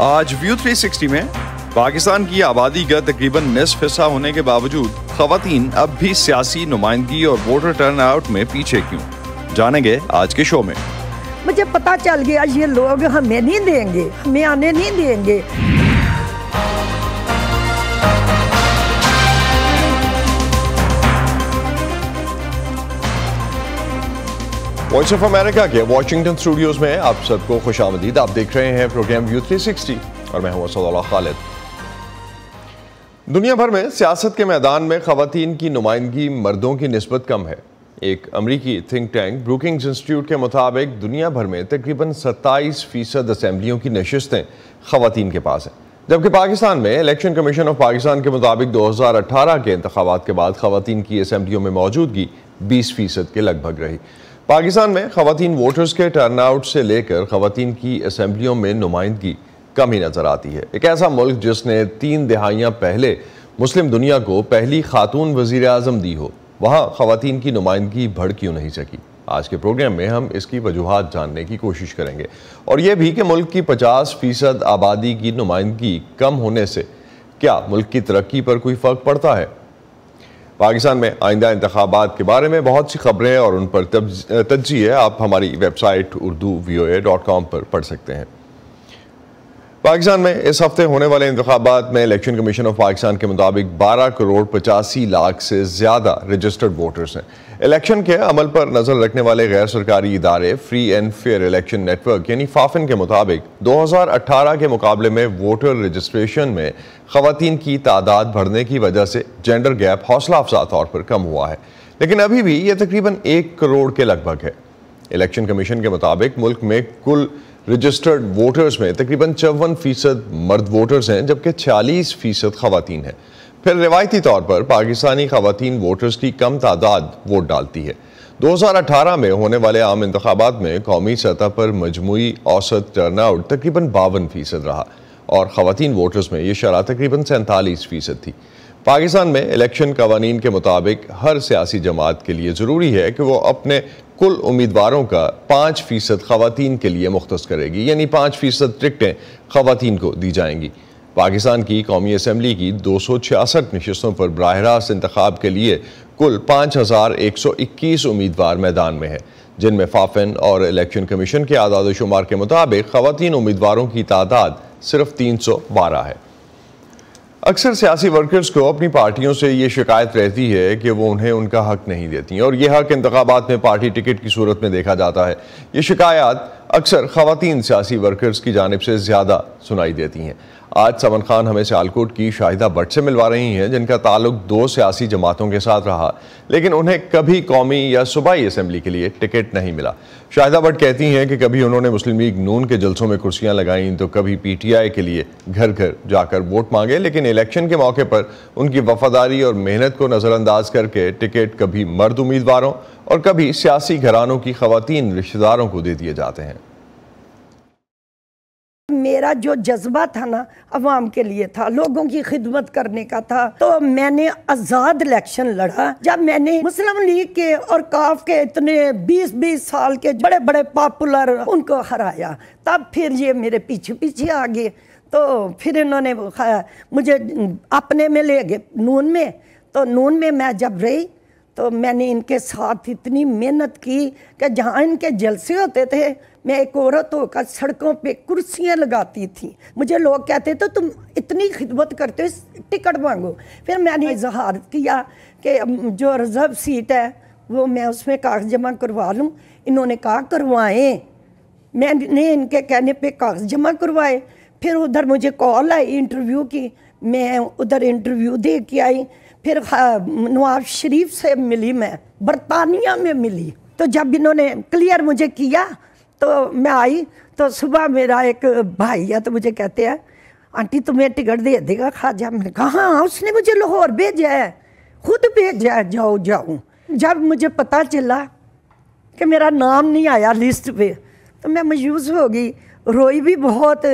आज व्यू 360 में पाकिस्तान की आबादी का तकरीबन निस्फ हिस्सा होने के बावजूद खवातीन अब भी सियासी नुमाइंदगी और वोटर टर्नआउट में पीछे क्यों, जानेंगे आज के शो में। मुझे पता चल गया ये लोग हमें नहीं देंगे, हमें आने नहीं देंगे। वॉइस ऑफ अमेरिका के वॉशिंगटन स्टूडियोज में आप सबको खुशामदीद। आप देख रहे हैं प्रोग्राम व्यू 360 और मैं हूं असदुल्लाह खालिद। दुनिया भर में सियासत के मैदान में खवातीन की नुमाइंदगी मर्दों की निस्बत कम है। एक अमरीकी थिंक टैंक ब्रुकिंग्स इंस्टीट्यूट के मुताबिक दुनिया भर में तकरीबन 27% असेंबलियों की नशिस्तें खवातीन के पास हैं, जबकि पाकिस्तान में इलेक्शन कमीशन ऑफ पाकिस्तान के मुताबिक 2018 के इंतखाबात के बाद खवातीन की असेंबलियों में मौजूदगी 20% के लगभग रही। पाकिस्तान में खवातीन वोटर्स के टर्नआउट से लेकर खवातीन की असेंबलियों में नुमाइंदगी कम ही नजर आती है। एक ऐसा मुल्क जिसने 3 दहाइयाँ पहले मुस्लिम दुनिया को पहली खातून वजीर आज़म दी हो, वहाँ खवातीन की नुमाइंदगी बढ़ क्यों नहीं सकी। आज के प्रोग्राम में हम इसकी वजूहात जानने की कोशिश करेंगे और यह भी कि मुल्क की 50% आबादी की नुमाइंदगी कम होने से क्या मुल्क की तरक्की पर कोई फ़र्क पड़ता है। पाकिस्तान में आइंदा इंतखाबात के बारे में बहुत सी खबरें और उन पर तज्जिए आप हमारी वेबसाइट urduvoa.com पर पढ़ सकते हैं। पाकिस्तान में इस हफ्ते होने वाले इंतखाबात में इलेक्शन कमीशन ऑफ पाकिस्तान के मुताबिक 12 करोड़ 85 लाख से ज़्यादा रजिस्टर्ड वोटर्स हैं। इलेक्शन के अमल पर नज़र रखने वाले गैर सरकारी इदारे free and fair election network यानी फाफिन के मुताबिक 2018 के मुकाबले में वोटर रजिस्ट्रेशन में खवातीन की तादाद बढ़ने की वजह से जेंडर गैप हौसला अफजा तौर पर कम हुआ है, लेकिन अभी भी यह तकरीबन 1 करोड़ के लगभग है। इलेक्शन कमीशन के मुताबिक मुल्क में कुल रजिस्टर्ड वोटर्स में तकरीबन 54% मर्द वोटर्स हैं, जबकि 46% खवातीन हैं। फिर रिवायती तौर पर पाकिस्तानी खवातीन वोटर्स की कम तादाद वोट डालती है। 2018 में होने वाले आम इंतखाबात में कौमी सतह पर मजमूई औसत टर्नआउट तकरीबन 52% रहा और खवातीन वोटर्स में ये शरह तकरीबन 47% थी। पाकिस्तान में इलेक्शन कवानीन के मुताबिक हर सियासी जमात के लिए ज़रूरी है कि वो अपने कुल उम्मीदवारों का 5% खवातीन के लिए मुख्तस करेगी, यानी 5% टिकटें खवातीन को दी जाएंगी। पाकिस्तान की कौमी असम्बली की 266 नशिस्तों पर बराह रास्त इंतखाब के लिए कुल 5121 उम्मीदवार मैदान में हैं, जिनमें फाफिन और इलेक्शन कमीशन के आदाद शुमार के मुताबिक खवातीन उम्मीदवारों की तादाद सिर्फ 312 है। अक्सर सियासी वर्कर्स को अपनी पार्टियों से ये शिकायत रहती है कि वो उन्हें उनका हक नहीं देती और यह हक इंतखाबात में पार्टी टिकट की सूरत में देखा जाता है। ये शिकायत अक्सर खवातीन सियासी वर्कर्स की जानिब से ज़्यादा सुनाई देती हैं। आज समन खान हमें सियालकोट की शाहिदा भट्ट से मिलवा रही हैं, जिनका ताल्लुक 2 सियासी जमातों के साथ रहा, लेकिन उन्हें कभी कौमी या सूबाई असम्बली के लिए टिकट नहीं मिला। शाहिदा भट्ट कहती हैं कि कभी उन्होंने मुस्लिम लीग नून के जलसों में कुर्सियां लगाईं तो कभी PTI के लिए घर घर जाकर वोट मांगे, लेकिन इलेक्शन के मौके पर उनकी वफादारी और मेहनत को नज़रअंदाज करके टिकट कभी मर्द उम्मीदवारों और कभी सियासी घरानों की खवातीन रिश्तेदारों को दे दिए जाते हैं। मेरा जो जज्बा था ना अवाम के लिए था, लोगों की खिदमत करने का था, तो मैंने आज़ाद इलेक्शन लड़ा। जब मैंने मुस्लिम लीग के और काफ के इतने 20-20 साल के बड़े बड़े पॉपुलर उनको हराया, तब फिर ये मेरे पीछे पीछे आ गए। तो फिर इन्होंने मुझे अपने में ले गए नून में। तो नून में मैं जब रही तो मैंने इनके साथ इतनी मेहनत की कि जहाँ इनके जलसे होते थे मैं एक औरत होकर सड़कों पे कुर्सियाँ लगाती थी। मुझे लोग कहते थे तुम इतनी खिदमत करते हो, टिकट मांगो। फिर मैंने इजहार किया कि जो रिजर्व सीट है वो मैं उसमें कागज़ जमा करवा लूँ। इन्होंने कहा करवाएं। मैंने इनके कहने पे कागज़ जमा करवाए। फिर उधर मुझे कॉल आई इंटरव्यू की, मैं उधर इंटरव्यू दे के आई। फिर नवाज शरीफ से मिली, मैं बरतानिया में मिली। तो जब इन्होंने क्लियर मुझे किया तो मैं आई, तो सुबह मेरा एक भाई है तो मुझे कहते हैं आंटी तुम्हें टिकट दे देगा ख्वाजा। मैंने कहा हाँ, उसने मुझे लाहौर भेजा है, खुद भेजा है, जाओ जाऊँ। जब मुझे पता चला कि मेरा नाम नहीं आया लिस्ट पे तो मैं मायूस हो गई, रोई भी बहुत।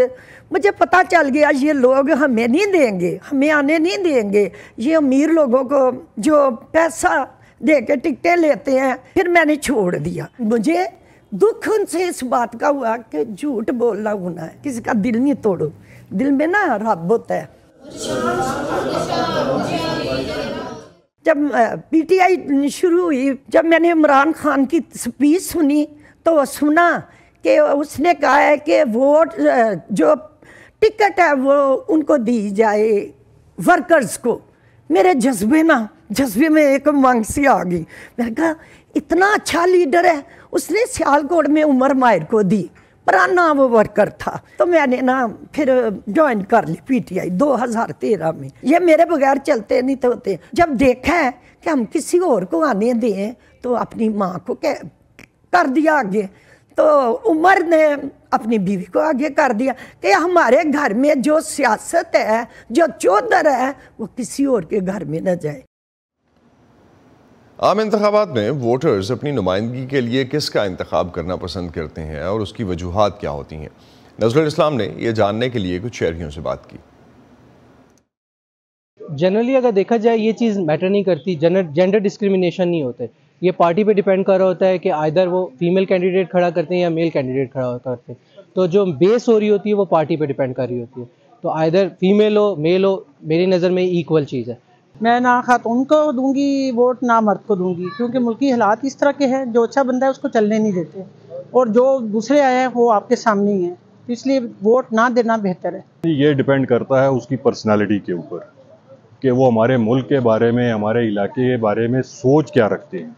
मुझे पता चल गया ये लोग हमें नहीं देंगे, हमें आने नहीं देंगे, ये अमीर लोगों को जो पैसा दे के टिकटें लेते हैं। फिर मैंने छोड़ दिया। मुझे दुख उनसे इस बात का हुआ कि झूठ बोलना होना है, किसी का दिल नहीं तोड़ो। दिल में ना रब होता है। जब पीटीआई शुरू हुई, जब मैंने इमरान खान की स्पीच सुनी तो सुना कि उसने कहा है कि वोट जो टिकट है वो उनको दी जाए वर्कर्स को। मेरे जज्बे में एक मांग सी आ गई। मैंने कहा इतना अच्छा लीडर है, उसने सियालकोट में उमर माहिर को दी, पुराना वो वर्कर था। तो मैंने ना फिर ज्वाइन कर ली पीटीआई 2013 में। ये मेरे बगैर चलते नहीं तो होते। जब देखा है कि हम किसी और को आने दें तो अपनी माँ को कर दिया आगे, तो उमर ने अपनी बीवी को आगे कर दिया कि हमारे घर में जो सियासत है, जो चौधर है, वो किसी और के घर में न जाए। आम इंतखाबात में वोटर्स अपनी नुमाइंदगी के लिए किसका इंतखाब करना पसंद करते हैं और उसकी वजूहात क्या होती हैं? नज़रुल इस्लाम ने यह जानने के लिए कुछ शहरियों से बात की। जनरली अगर देखा जाए ये चीज़ मैटर नहीं करती, जेंडर डिस्क्रिमिनेशन नहीं होते। ये पार्टी पे डिपेंड कर रहा होता है कि आइदर वो फीमेल कैंडिडेट खड़ा करते हैं या मेल कैंडिडेट खड़ा करते हैं। तो जो बेस हो रही होती है वो पार्टी पे डिपेंड कर रही होती है। तो आइदर फीमेल हो मेल हो, मेरी नज़र में इक्वल चीज़ है। मैं ना खातून को दूंगी वोट ना मर्द को दूंगी, क्योंकि मुल्की हालात इस तरह के हैं, जो अच्छा बंदा है उसको चलने नहीं देते और जो दूसरे आए हैं वो आपके सामने ही हैं, इसलिए वोट ना देना बेहतर है। ये डिपेंड करता है उसकी पर्सनालिटी के ऊपर कि वो हमारे मुल्क के बारे में, हमारे इलाके के बारे में सोच क्या रखते हैं।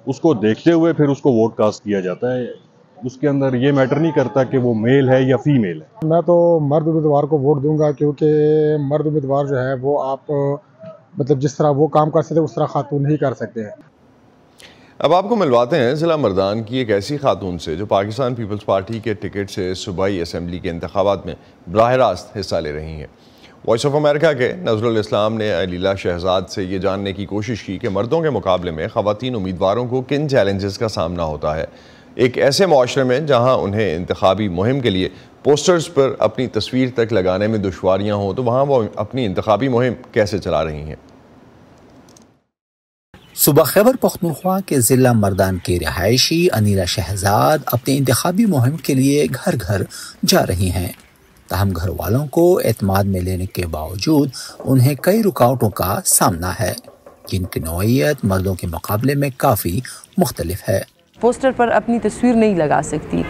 उसको देखते हुए फिर उसको वोट कास्ट किया जाता है। उसके अंदर ये मैटर नहीं करता कि वो मेल है या फीमेल है। मैं तो मर्द उम्मीदवार को वोट दूंगा, क्योंकि मर्द उम्मीदवार जो है वो आप मतलब जिस तरह वो काम कर सकते हैं उस तरह खातून नहीं कर सकते हैं। अब आपको मिलवाते हैं ज़िला मर्दान की एक ऐसी खातून से जो पाकिस्तान पीपल्स पार्टी के टिकट से सूबाई असम्बली के इंतखाबात में बराह रास्त हिस्सा ले रही हैं। वॉइस ऑफ अमेरिका के नज़रुल इस्लाम ने अलीला शहजाद से ये जानने की कोशिश की कि मर्दों के मुकाबले में ख़वातीन उम्मीदवारों को किन चैलेंजेस का सामना होता है एक ऐसे माशरे में जहाँ उन्हें इंतखाबी मुहिम के लिए पोस्टर्स पर अपनी तस्वीर तक लगाने में दुश्वारियाँ हों, तो वहाँ वो अपनी इंतखाबी मुहिम कैसे चला रही हैं। सुबह खैबर पख्तूनख्वा के ज़िला मर्दान के रिहायशी अनीला शहजाद अपनी इंतखाबी मुहिम के लिए घर घर जा रही हैं। ताहम घर वालों को एतमाद में लेने के बावजूद उन्हें कई रुकावटों का सामना है, जिनकी नौइयत मर्दों के मुकाबले में काफ़ी मुख्तलिफ है। पोस्टर पर अपनी तस्वीर नहीं लगा सकती।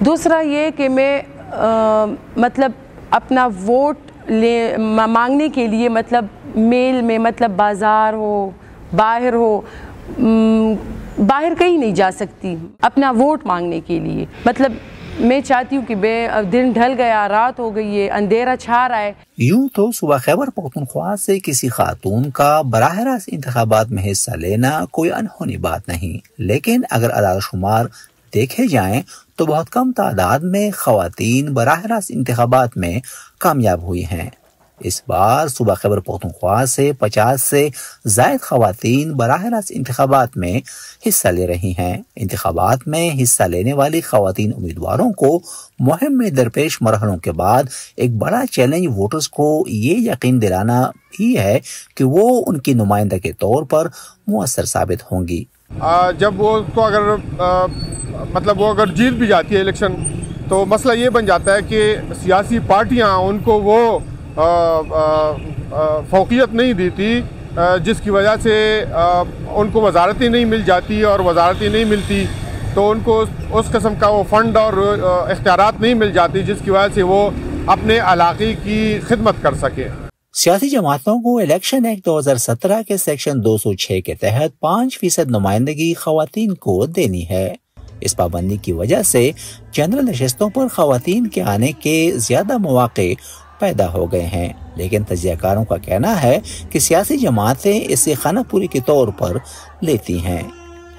दूसरा ये कि मैं मतलब अपना वोट मांगने के लिए मतलब मेल में मतलब बाज़ार हो, बाहर हो, बाहर कहीं नहीं जा सकती अपना वोट मांगने के लिए। मतलब मैं चाहती हूँ कि दिन ढल गया, रात हो गई है, अंधेरा छा रहा है। यूं तो सुबह खैबर पख्तूनख्वा से किसी खातून का बराह रास्त इंतखाबात में हिस्सा लेना कोई अनहोनी बात नहीं, लेकिन अगर अदाद शुमार देखे जाएं तो बहुत कम तादाद में खवातीन बराह रास्त इंतखाबात में कामयाब हुई हैं। इस बार सुबह खैबर पख्तूनख्वा से 50 से ज़ायद खवातीन बराह रास्त इंतखाबात में हिस्सा ले रही हैं। इंतखाबात में हिस्सा लेने वाली खवातीन उम्मीदवारों को मुहिम में दरपेश मरहलों के बाद एक बड़ा चैलेंज वोटर्स को ये यकीन दिलाना भी है कि वो उनकी नुमाइंदा के तौर पर मुअस्सर साबित होंगी। जब वो उसको अगर मतलब वो अगर जीत भी जाती है इलेक्शन, तो मसला ये बन जाता है कि सियासी पार्टियाँ उनको वो फौकियत नहीं देती, जिसकी वजह से उनको वजारतें नहीं मिल जाती, और वजारतें नहीं मिलती तो उनको उस किस्म का वो फंड और इख्तियारात नहीं मिल जाती जिसकी वजह से वो अपने इलाके की खिदमत कर सके। सियासी जमातों को इलेक्शन एक्ट 2017 के सेक्शन 206 के तहत 5% नुमाइंदगी खवातीन को देनी है। इस पाबंदी की वजह से जनरल नशस्तों पर खवातीन के आने के ज्यादा मौके पैदा हो गए हैं, लेकिन तजियाकारों का कहना है कि सियासी जमातें इसे खानापुरी के तौर पर लेती हैं।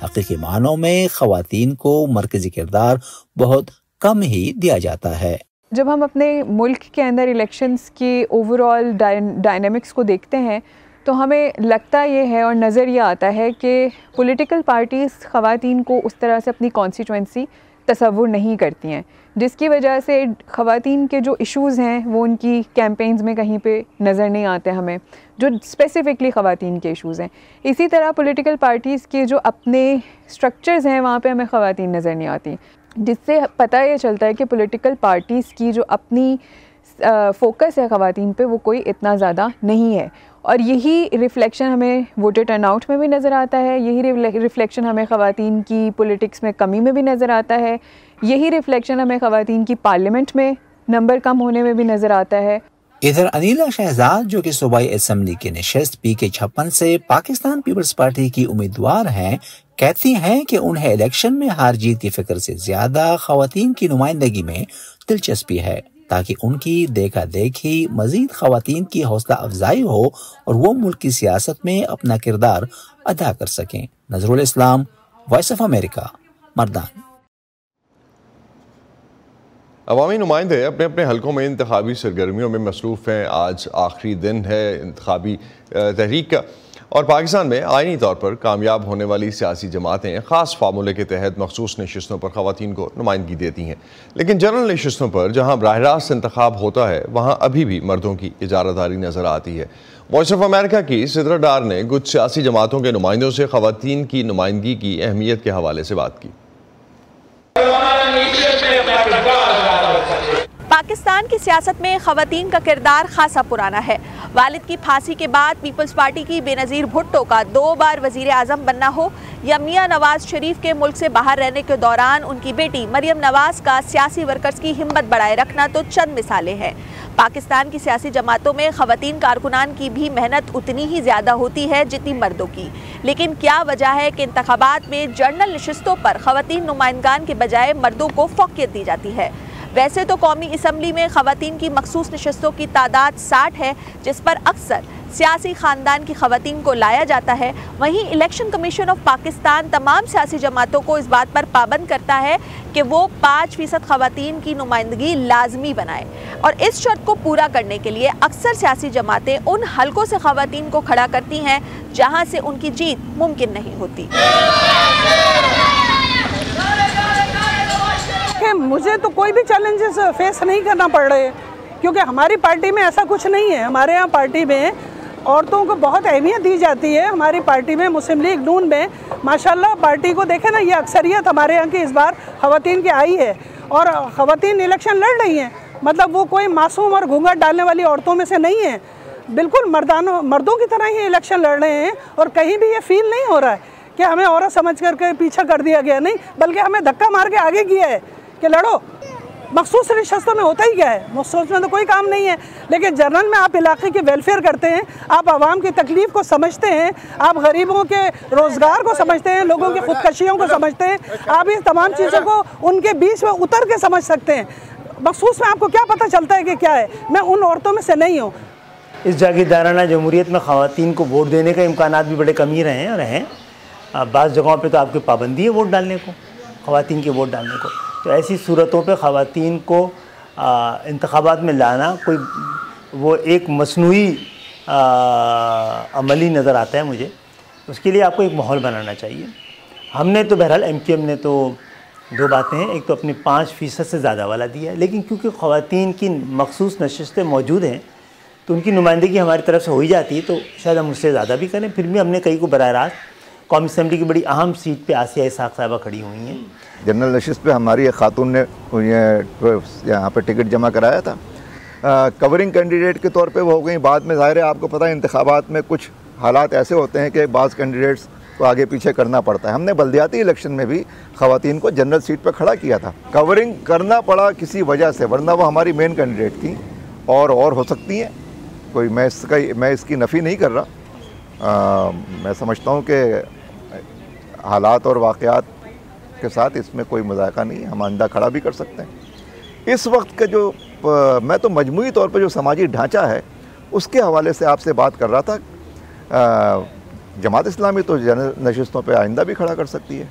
हकीकी मानों में खवातीन को मरकजी किरदार बहुत कम ही दिया जाता है। जब हम अपने मुल्क के अंदर इलेक्शंस के ओवरऑल डायनामिक्स को देखते हैं तो हमें लगता ये है और नज़र ये आता है कि पॉलिटिकल पार्टीज़ ख़वातीन को उस तरह से अपनी कॉन्स्टिट्यूंसी तसव्वुर नहीं करती हैं, जिसकी वजह से ख़वातीन के जो इश्यूज़ हैं वो उनकी कैंपेन्स में कहीं पे नज़र नहीं आते हमें, जो स्पेसिफ़िकली ख़वातीन के इश्यूज़ हैं। इसी तरह पॉलिटिकल पार्टीज़ के जो अपने स्ट्रक्चर्स हैं वहाँ पे हमें ख़वातीन नज़र नहीं आती। जिससे पता ये चलता है कि पॉलिटिकल पार्टीज़ की जो अपनी फोकस है ख़वातीन पे वो कोई इतना ज़्यादा नहीं है। और यही रिफ़्लेक्शन हमें वोटर टर्नआउट में भी नज़र आता है, यही रिफ़्लेक्शन हमें ख़वातीन की पॉलिटिक्स में कमी में भी नज़र आता है, यही रिफ़्लेक्शन हमें ख़वातीन की पार्लियामेंट में नंबर कम होने में भी नज़र आता है। इधर अनीला शहजाद जो कि सूबाई असम्बली के नशिस्त PK-56 से पाकिस्तान पीपल्स पार्टी की उम्मीदवार हैं, कहती हैं कि उन्हें इलेक्शन में हार जीत की फिक्र से ज्यादा ख़वातीन की नुमाइंदगी में दिलचस्पी है, ताकि उनकी देखा देखी मजीद ख़वातीन की हौसला अफजाई हो और वो मुल्क की सियासत में अपना किरदार अदा कर सकें। Nazrul Islam, voice of America, Mardan. अवामी नुमाइंदे अपने अपने हलकों में इंतखाबी सरगर्मियों में मसरूफ़ हैं। आज आखिरी दिन है इंतखाबी तहरीक का और पाकिस्तान में आइनी तौर पर कामयाब होने वाली सियासी जमातें ख़ास फार्मूले के तहत मखसूस नशिस्तों पर ख़वातीन को नुमाइंदगी देती हैं, लेकिन जनरल नशिस्तों पर जहाँ बराह रास्त इंतखाब होता है वहाँ अभी भी मर्दों की इजारादारी नज़र आती है। वॉइस ऑफ अमेरिका की सिद्रा डार ने कुछ सियासी जमातों के नुमाइंदों से ख़वातीन की नुमाइंदगी की अहमियत के हवाले से बात की। पाकिस्तान की सियासत में ख़वातीन का किरदार खासा पुराना है। वालिद की फांसी के बाद पीपल्स पार्टी की बेनज़ीर भुट्टो का 2 बार वज़ीर आज़म बनना हो या मियां नवाज शरीफ के मुल्क से बाहर रहने के दौरान उनकी बेटी मरियम नवाज का सियासी वर्कर्स की हिम्मत बढ़ाए रखना तो चंद मिसालें हैं। पाकिस्तान की सियासी जमातों में ख़वातीन कारकुनान की भी मेहनत उतनी ही ज़्यादा होती है जितनी मर्दों की, लेकिन क्या वजह है कि इंतखाबात में जनरल नशिस्तों पर ख़वातीन नुमाइंदगान के बजाय मर्दों को फ़ौक़ियत दी जाती है। वैसे तो कौमी असम्बली में ख़वातीन की मखसूस नशिस्तों की तादाद 60 है, जिस पर अक्सर सियासी ख़ानदान की ख़वातीन को लाया जाता है। वहीं इलेक्शन कमीशन ऑफ पाकिस्तान तमाम सियासी जमातों को इस बात पर पाबंद करता है कि वो 5% ख़वातीन की नुमाइंदगी लाजमी बनाए, और इस शर्त को पूरा करने के लिए अक्सर सियासी जमातें उन हलकों से ख़वातीन को खड़ा करती हैं जहाँ से उनकी जीत मुमकिन नहीं होती। मुझे तो कोई भी चैलेंजेस फेस नहीं करना पड़ रहे, क्योंकि हमारी पार्टी में ऐसा कुछ नहीं है। हमारे यहाँ पार्टी में औरतों को बहुत अहमियत दी जाती है। हमारी पार्टी में मुस्लिम लीग नून में माशाल्लाह पार्टी को देखें ना, ये अक्सरियत हमारे यहाँ की इस बार ख़वातीन की आई है और ख़वातीन इलेक्शन लड़ रही हैं। मतलब वो कोई मासूम और घूंघट डालने वाली औरतों में से नहीं है, बिल्कुल मर्दों की तरह ही इलेक्शन लड़ रहे हैं। और कहीं भी ये फील नहीं हो रहा है कि हमें औरत समझ करके पीछा कर दिया गया, नहीं, बल्कि हमें धक्का मार के आगे किया है कि लड़ो। मखसूस नशिस्तों में होता ही क्या है, मखसूस में तो कोई काम नहीं है, लेकिन जनरल में आप इलाके की वेलफेयर करते हैं, आप आवाम की तकलीफ़ को समझते हैं, आप गरीबों के रोज़गार को समझते हैं, लोगों की खुदकशियों को समझते हैं, आप इन तमाम चीज़ों को उनके बीच में उतर के समझ सकते हैं। मखसूस में आपको क्या पता चलता है कि क्या है? मैं उन औरतों में से नहीं हूँ। इस जागीरदाराना जमहूरियत में ख़वातीन को वोट देने के इम्कानात भी बड़े कम ही रहे हैं। बाज़ जगहों पर तो आपकी पाबंदी है वोट डालने को, ख़वातीन के वोट डालने को। तो ऐसी सूरतों पे ख़वातीन को इंतखाबात में लाना कोई वो एक मसनूई अमली नज़र आता है मुझे। उसके लिए आपको एक माहौल बनाना चाहिए। हमने तो बहरहाल MQM ने तो 2 बातें हैं, एक तो अपने 5% से ज़्यादा वाला दिया है, लेकिन क्योंकि ख़वातीन की मखसूस नशिस्तें मौजूद हैं तो उनकी नुमाइंदगी हमारी तरफ से हो ही जाती है। तो शायद हम उससे ज़्यादा भी करें। फिर भी हमने कई को बराह रास्त कौमी असम्बली की बड़ी अहम सीट पे आसिया इसाक साहबा खड़ी हुई हैं। जनरल नशिस्त पे हमारी एक खातून ने यहाँ पे टिकट जमा कराया था, कवरिंग कैंडिडेट के तौर पे वो हो गई। बाद में ज़ाहिर है आपको पता है इंतखाबात में कुछ हालात ऐसे होते हैं कि बाज़ कैंडिडेट्स को आगे पीछे करना पड़ता है। हमने बल्दियाती इलेक्शन में भी ख़वातीन को जनरल सीट पर खड़ा किया था, कवरिंग करना पड़ा किसी वजह से, वरना वो हमारी मेन कैंडिडेट थी और हो सकती हैं। कोई मैं इसकी नफ़ी नहीं कर रहा। मैं समझता हूँ कि हालात और वाक़यात के साथ इसमें कोई मज़ाक़ा नहीं है, हम आइंदा खड़ा भी कर सकते हैं। इस वक्त का जो मैं तो मजमूई तौर पर जो समाजी ढांचा है उसके हवाले से आपसे बात कर रहा था। जमात इस्लामी तो नशिस्तों पे आइंदा भी खड़ा कर सकती है,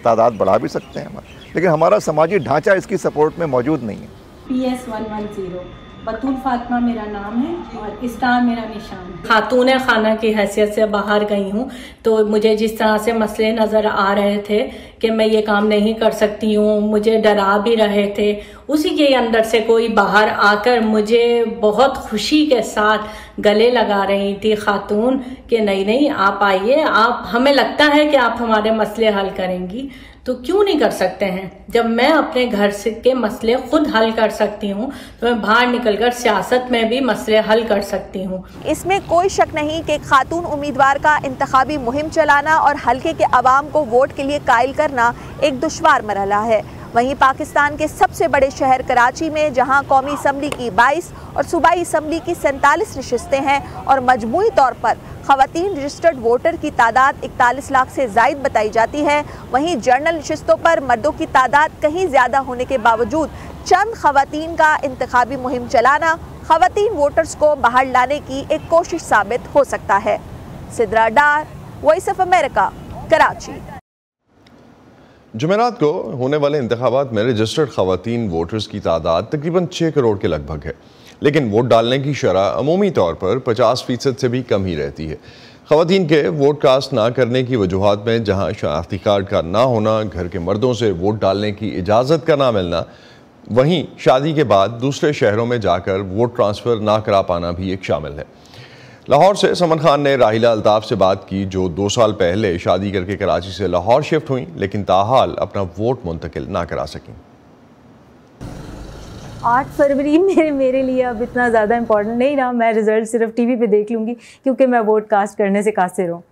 तादाद बढ़ा भी सकते हैं, लेकिन हमारा समाजी ढांचा इसकी सपोर्ट में मौजूद नहीं है। PS 110 बतूल फातिमा मेरा नाम है और स्टार मेरा निशान। खातून खाना की हैसियत से बाहर गई हूँ, तो मुझे जिस तरह से मसले नज़र आ रहे थे कि मैं ये काम नहीं कर सकती हूँ, मुझे डरा भी रहे थे, उसी के अंदर से कोई बाहर आकर मुझे बहुत खुशी के साथ गले लगा रही थी खातून कि नहीं आप आइए, आप हमें लगता है कि आप हमारे मसले हल करेंगी। तो क्यों नहीं कर सकते हैं? जब मैं अपने घर से के मसले खुद हल कर सकती हूँ तो मैं बाहर निकलकर सियासत में भी मसले हल कर सकती हूँ। इसमें कोई शक नहीं कि खातून उम्मीदवार का इंतखाबी मुहिम चलाना और हल्के के अवाम को वोट के लिए कायल करना एक दुश्वार मरहला है। वहीं पाकिस्तान के सबसे बड़े शहर कराची में जहां कौमी असम्बली की 22 और सूबाई असम्बली की 47 नशिस्तें हैं और मजमूई तौर पर ख़वातीन रजिस्टर्ड वोटर की तादाद 41 लाख से ज़ायद बताई जाती है, वहीं जनरल नशिस्तों पर मर्दों की तादाद कहीं ज़्यादा होने के बावजूद चंद ख़वातीन का इंतखाबी मुहिम चलाना ख़वातीन वोटर्स को बाहर लाने की एक कोशिश साबित हो सकता है। सिद्रा डार, वॉइस ऑफ अमेरिका, कराची। जुमेरात को होने वाले इंतखाबात में रजिस्टर्ड ख़वातीन वोटर्स की तादाद तकरीबन 6 करोड़ के लगभग है, लेकिन वोट डालने की शरह अमूमी तौर पर 50% से भी कम ही रहती है। ख़वातीन के वोट कास्ट ना करने की वजूहात में जहां शनाख्ती कार्ड का ना होना, घर के मर्दों से वोट डालने की इजाज़त का ना मिलना, वहीं शादी के बाद दूसरे शहरों में जाकर वोट ट्रांसफ़र ना करा पाना भी एक शामिल है। लाहौर से समन खान ने राहिला अल्ताफ़ से बात की, जो 2 साल पहले शादी करके कराची से लाहौर शिफ्ट हुई, लेकिन ताहाल अपना वोट मुंतकिल ना करा सकें। 8 फरवरी मेरे लिए अब इतना ज़्यादा इम्पोर्टेंट नहीं रहा। मैं रिज़ल्ट सिर्फ टीवी पे देख लूँगी क्योंकि मैं वोट कास्ट करने से कासिर हूँ।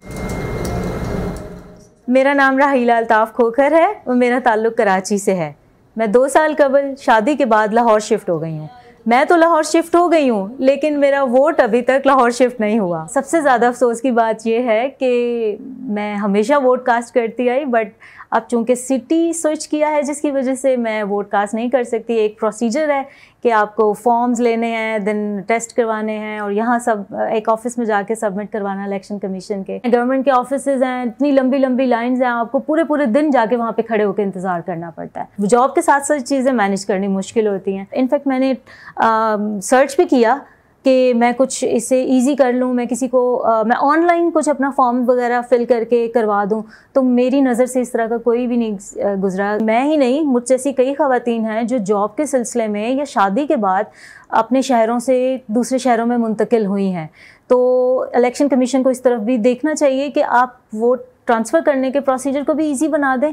मेरा नाम राहिला अल्ताफ़ खोखर है और मेरा ताल्लुक़ कराची से है। मैं 2 साल कबल शादी के बाद लाहौर शिफ्ट हो गई हूँ। मैं तो लाहौर शिफ्ट हो गई हूँ, लेकिन मेरा वोट अभी तक लाहौर शिफ्ट नहीं हुआ। सबसे ज़्यादा अफसोस की बात यह है कि मैं हमेशा वोट कास्ट करती आई, बट अब चूँकि सिटी स्विच किया है जिसकी वजह से मैं वोट कास्ट नहीं कर सकती। एक प्रोसीजर है कि आपको फॉर्म्स लेने हैं, देन टेस्ट करवाने हैं और यहाँ सब एक ऑफिस में जाके सबमिट करवाना इलेक्शन कमीशन के। गवर्नमेंट के ऑफिसेज हैं, इतनी लंबी लंबी लाइंस हैं, आपको पूरे पूरे दिन जाके वहाँ पे खड़े होकर इंतज़ार करना पड़ता है। जॉब के साथ साथ चीज़ें मैनेज करनी मुश्किल होती हैं। इनफैक्ट मैंने सर्च भी किया कि मैं कुछ इसे इजी कर लूँ, मैं किसी को मैं ऑनलाइन कुछ अपना फॉर्म वगैरह फिल करके करवा दूँ, तो मेरी नज़र से इस तरह का कोई भी नहीं गुजरा। मैं ही नहीं, मुझ जैसी कई ख़वातीन हैं जो जॉब के सिलसिले में या शादी के बाद अपने शहरों से दूसरे शहरों में मुंतकिल हुई हैं। तो इलेक्शन कमीशन को इस तरफ भी देखना चाहिए कि आप वोट ट्रांसफ़र करने के प्रोसीजर को भी ईजी बना दें।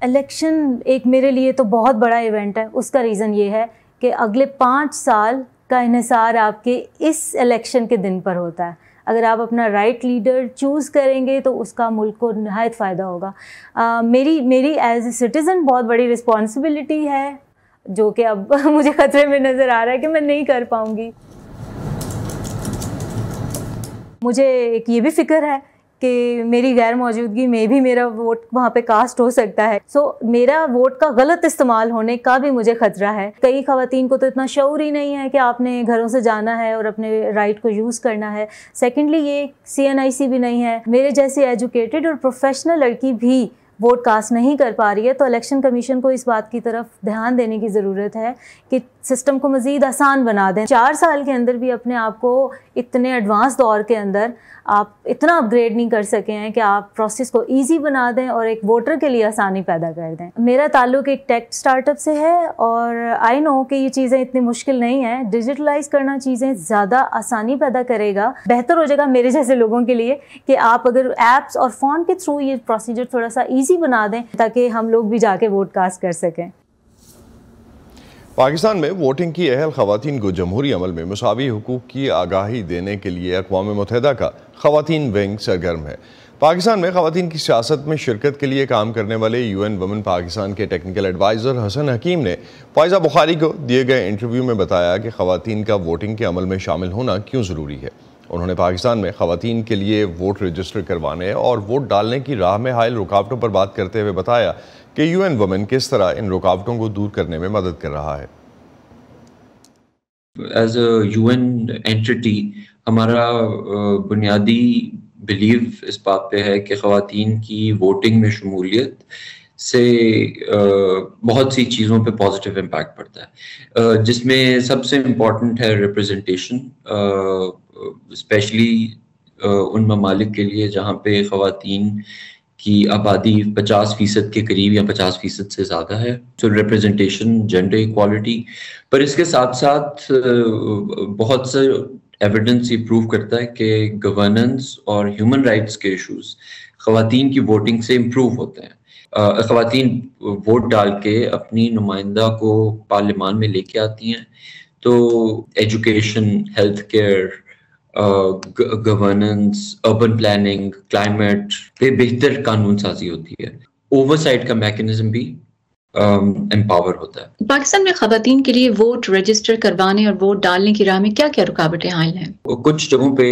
इलेक्शन एक मेरे लिए तो बहुत बड़ा इवेंट है। उसका रीज़न ये है कि अगले 5 साल का इन्हिसार आपके इस इलेक्शन के दिन पर होता है। अगर आप अपना राइट लीडर चूज़ करेंगे तो उसका मुल्क को नहायत फ़ायदा होगा। मेरी एज ए सिटीज़न बहुत बड़ी रिस्पॉन्सिबिलिटी है, जो कि अब मुझे ख़तरे में नज़र आ रहा है कि मैं नहीं कर पाऊँगी। मुझे एक ये भी फ़िक्र है कि मेरी गैर मौजूदगी में भी मेरा वोट वहाँ पे कास्ट हो सकता है। सो मेरा वोट का गलत इस्तेमाल होने का भी मुझे खतरा है। कई ख़वातीन को तो इतना शऊर ही नहीं है कि आपने घरों से जाना है और अपने राइट को यूज़ करना है। सेकेंडली, ये CNIC भी नहीं है। मेरे जैसी एजुकेटेड और प्रोफेशनल लड़की भी वोट कास्ट नहीं कर पा रही है। तो इलेक्शन कमीशन को इस बात की तरफ ध्यान देने की ज़रूरत है कि सिस्टम को मज़ीद आसान बना दें। 4 साल के अंदर भी अपने आप को इतने एडवांस दौर के अंदर आप इतना अपग्रेड नहीं कर सके हैं कि आप प्रोसेस को इजी बना दें और एक वोटर के लिए आसानी पैदा कर दें। मेरा ताल्लुक़ एक टेक स्टार्टअप से है और आई नो कि ये चीज़ें इतनी मुश्किल नहीं हैं। डिजिटलाइज करना चीज़ें ज़्यादा आसानी पैदा करेगा। बेहतर हो जाएगा मेरे जैसे लोगों के लिए कि आप अगर ऐप्स और फ़ोन के थ्रू ये प्रोसीजर थोड़ा सा ईजी बना दें ताकि हम लोग भी जाके वोट कास्ट कर सकें। पाकिस्तान में वोटिंग की अहल ख़वातीन को जमहूरी अमल में मुसावी हुकूक़ की आगाही देने के लिए अक़वाम मुत्तहिदा का ख़वातीन विंग सरगर्म है। पाकिस्तान में ख़वातीन की सियासत में शिरकत के लिए काम करने वाले UN वुमेन पाकिस्तान के टेक्निकल एडवाइज़र हसन हकीम ने फ़ायज़ा बुखारी को दिए गए इंटरव्यू में बताया कि ख़वातीन का वोटिंग के अमल में शामिल होना क्यों ज़रूरी है। उन्होंने पाकिस्तान में ख़वातीन के लिए वोट रजिस्टर करवाने और वोट डालने की राह में हायल रुकावटों पर बात करते हुए बताया कि UN वुमेन किस तरह इन रुकावटों को दूर करने में मदद कर रहा है। एज अ UN एंटिटी हमारा बुनियादी बिलीव इस बात पे है कि ख़वातीन की वोटिंग में शमूलियत से बहुत सी चीज़ों पे पॉजिटिव इम्पैक्ट पड़ता है, जिसमें सबसे इम्पॉर्टेंट है रिप्रेजेंटेशन, स्पेशली उन ममालिक के लिए जहाँ पे ख़वातीन की आबादी 50% के करीब या 50% से ज़्यादा है। तो रिप्रेजेंटेशन, जेंडर इक्वालिटी, पर इसके साथ साथ बहुत से एविडेंस ये प्रूव करता है कि गवर्नेंस और ह्यूमन राइट्स के इश्यूज ख़वातीन की वोटिंग से इम्प्रूव होते हैं। ख़वातीन वोट डाल के अपनी नुमाइंदा को पार्लियामान में लेके आती हैं, तो education, health care, governance, urban planning, climate पे बेहतर कानून साजी होती है। ओवरसाइट का मैकेनिज्म भी एम्पावर होता है। पाकिस्तान में ख़वातीन के लिए वोट रजिस्टर करवाने और वोट डालने की राह में क्या क्या रुकावटें आयल हैं? कुछ जगहों पे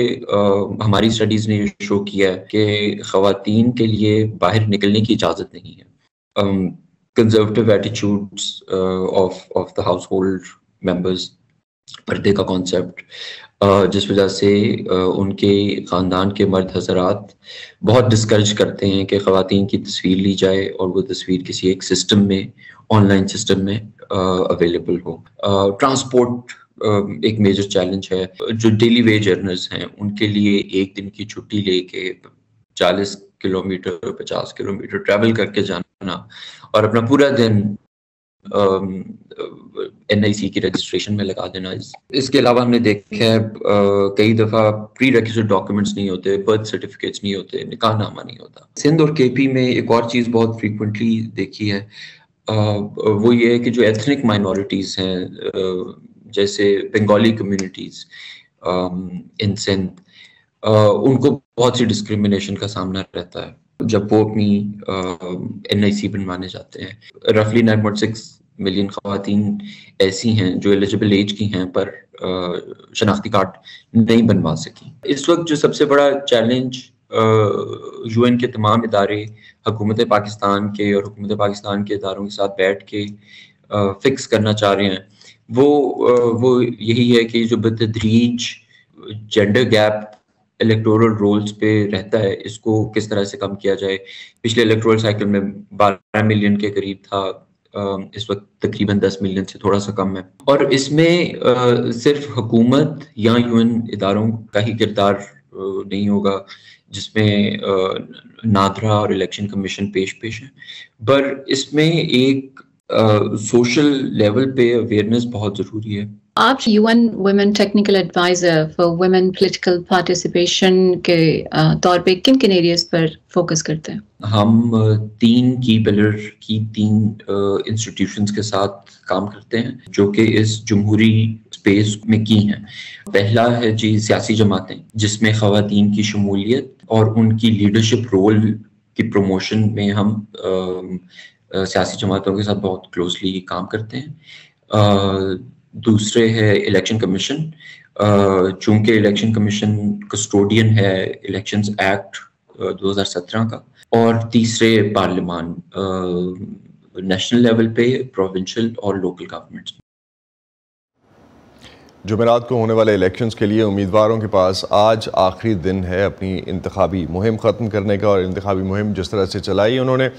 हमारी स्टडीज ने शो किया है कि ख़वातीन के लिए बाहर निकलने की इजाज़त नहीं है। Conservative attitudes of the house hold members, पर्दे का कॉन्सेप्ट, जिस वजह से उनके ख़ानदान के मर्द हज़रात बहुत डिस्करेज करते हैं कि ख़वातीन की तस्वीर ली जाए और वो तस्वीर किसी एक सिस्टम में, ऑनलाइन सिस्टम में अवेलेबल हो। ट्रांसपोर्ट एक मेजर चैलेंज है। जो डेली वेज अर्नर्स हैं उनके लिए एक दिन की छुट्टी लेके 40 किलोमीटर 50 किलोमीटर ट्रैवल करके जाना और अपना पूरा दिन NIC की रजिस्ट्रेशन में लगा देना। इसके अलावा हमने देखा है कई दफ़ा प्री रेक्विजिट डॉक्यूमेंट्स नहीं होते, बर्थ सर्टिफिकेट्स नहीं होते, निकाहनामा नहीं होता। सिंध और KP में एक और चीज़ बहुत फ्रीक्वेंटली देखी है, वो ये है कि जो एथनिक माइनॉरिटीज़ हैं, जैसे बंगाली कम्युनिटीज़ इन सिंध, उनको बहुत सी डिस्क्रिमिनेशन का सामना रहता है जब वो अपनी NIC बनवाने जाते हैं। रफली 9.6 मिलियन ख़वातीन ऐसी हैं जो एलिजिबल एज की हैं पर शनाख्ती कार्ड नहीं बनवा सकी। इस वक्त जो सबसे बड़ा चैलेंज UN के तमाम इदारे हुकूमत पाकिस्तान के और हुकूमत पाकिस्तान के इदारों के साथ बैठ के फिक्स करना चाह रहे हैं, वो यही है कि जो बतदरीज जेंडर गैप इलेक्टोरल रोल्स पे रहता है, इसको किस तरह से कम किया जाए। पिछले इलेक्टोरल साइकिल में 12 मिलियन के करीब था, इस वक्त तकरीबन 10 मिलियन से थोड़ा सा कम है। और इसमें सिर्फ हुकूमत या UN इदारों का ही किरदार नहीं होगा, जिसमें नादरा और इलेक्शन कमीशन पेश है, पर इसमें एक सोशल लेवल पे अवेयरनेस बहुत ज़रूरी है। आप UN women technical adviser for women political participation के तौर पे किन किन एरियाज पर फोकस करते हैं? हम 3 की पिलर की 3 इंस्टीट्यूशंस के साथ काम करते हैं जो कि इस जमहूरी स्पेस में की हैं। पहला है जी सियासी जमातें, जिसमें ख़वातीन की शमूलियत और उनकी लीडरशिप रोल की प्रमोशन में हम सियासी जमातों के साथ बहुत क्लोजली काम करते हैं। दूसरे है इलेक्शन कमीशन, चूंकि इलेक्शन कमीशन कस्टोडियन है इलेक्शंस एक्ट 2017 का। और तीसरे पार्लियामान, नेशनल लेवल पे, प्रोविंशियल और लोकल गवर्नमेंट्स। जुमेरात को होने वाले इलेक्शंस के लिए उम्मीदवारों के पास आज आखिरी दिन है अपनी इंतखाबी मुहिम ख़त्म करने का। और इंतखाबी मुहिम जिस तरह से चलाई उन्होंने,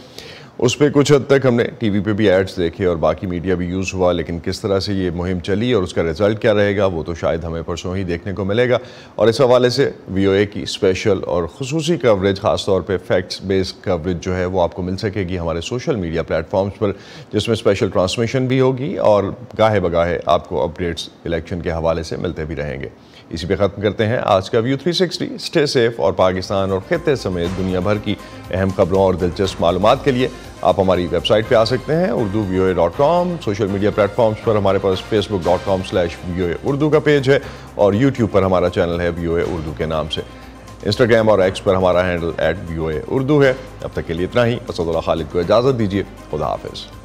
उस पर कुछ हद तक हमने TV पे भी एड्स देखे और बाकी मीडिया भी यूज़ हुआ, लेकिन किस तरह से ये मुहिम चली और उसका रिज़ल्ट क्या रहेगा वो तो शायद हमें परसों ही देखने को मिलेगा। और इस हवाले से VOA की स्पेशल और ख़ुसूसी कवरेज, ख़ास तौर पे फैक्ट्स बेस्ड कवरेज जो है वो आपको मिल सकेगी हमारे सोशल मीडिया प्लेटफॉर्म्स पर, जिसमें स्पेशल ट्रांसमिशन भी होगी और गाहे बगाहे आपको अपडेट्स इलेक्शन के हवाले से मिलते भी रहेंगे। इसी पे ख़त्म करते हैं आज का व्यू 360। स्टे सेफ और पाकिस्तान और खित्ते समेत दुनिया भर की अहम खबरों और दिलचस्प मालूमात के लिए आप हमारी वेबसाइट पे आ सकते हैं urduvoa.com। सोशल मीडिया प्लेटफॉर्म्स पर हमारे पास facebook.com/VOA उर्दू का पेज है और YouTube पर हमारा चैनल है VOA उर्दू के नाम से। इंस्टाग्राम और X पर हमारा हैंडल @VOA उर्दू है। अब तक के लिए इतना ही। असदुल्लाह खालिद को इजाज़त दीजिए। खुदा हाफिज़।